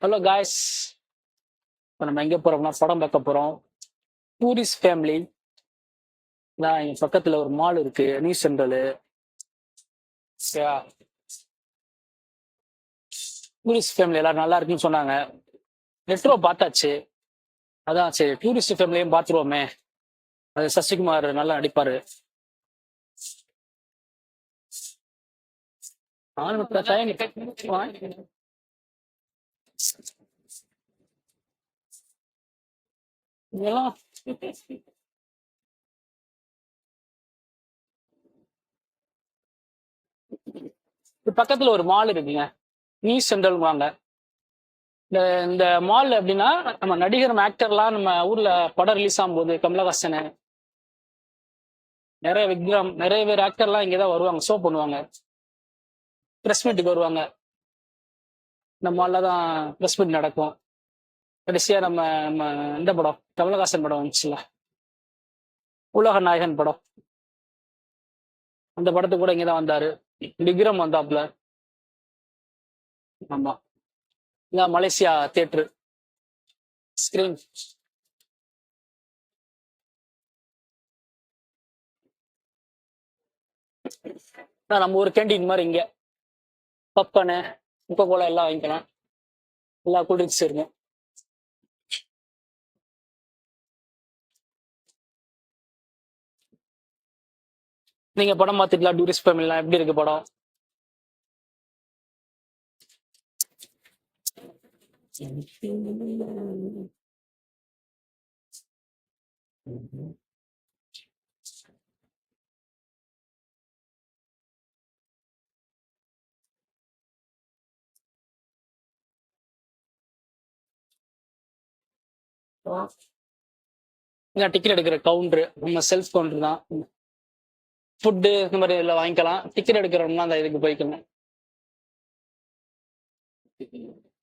Hello guys. இப்போ நம்ம எங்கே போகிறோம்னா படம் பார்க்க போகிறோம். டூரிஸ்ட் ஃபேமிலி தான். எங்கள் பக்கத்தில் ஒரு மால் இருக்கு, நியூ சென்ட்ரலு. டூரிஸ்ட் ஃபேமிலி எல்லாரும் நல்லா இருக்குன்னு சொன்னாங்க. ரெட்ரோ பார்த்தாச்சு. அதான் சரி டூரிஸ்ட் ஃபேமிலியும் பார்த்துருவோமே. அது சசிகுமார் நல்லா நடிப்பாரு. நானும் இப்ப இதெல்லாம் இது பக்கத்துல ஒரு மால் இருக்குங்க, நியூ சென்ட்ரல் வாங்க. இந்த இந்த மால் எப்படின்னா, நம்ம நடிகர் ஆக்டர்லாம் நம்ம ஊர்ல படம் ரிலீஸ் ஆகும்போது கமலஹாசன், நிறைய விக்ரம், நிறைய பேர் ஆக்டர்லாம் இங்கதான் வருவாங்க, ஷோ பண்ணுவாங்க, ப்ரெஸ் மீட்டுக்கு வருவாங்க. இந்த மால்ல தான் ப்ரெஸ் மீட் நடக்கும். கடைசியா நம்ம நம்ம இந்த படம் கமலஹாசன் படம் வந்துச்சுல்ல, உலக நாயகன் படம், அந்த படத்துக்கு கூட இங்கதான் வந்தாரு. விக்ரம் வந்தாப்புல. ஆமா, இதான் மலேசியா தியேட்டர் ஸ்கிரீன். நம்ம ஒரு கேண்டீன் மாதிரி இங்க பப்பனு கொக்கோ கோலா எல்லாம் வாங்கிக்கலாம், எல்லா கூல்ட்ரிங்க்ஸ் இருக்கும். நீங்க படம் பார்த்துக்கலாம். டூரிஸ்ட் ஃபேமிலிலாம் எப்படி இருக்கு படம்? டிக்கெட் எடுக்கிற கவுண்டரு நம்ம செல்ஃப் கவுண்டர் தான். ஃபுட்டு இந்த மாதிரி எல்லாம் வாங்கிக்கலாம். டிக்கெட் எடுக்கிறோம்னா அந்த இதுக்கு போய்க்கணும்.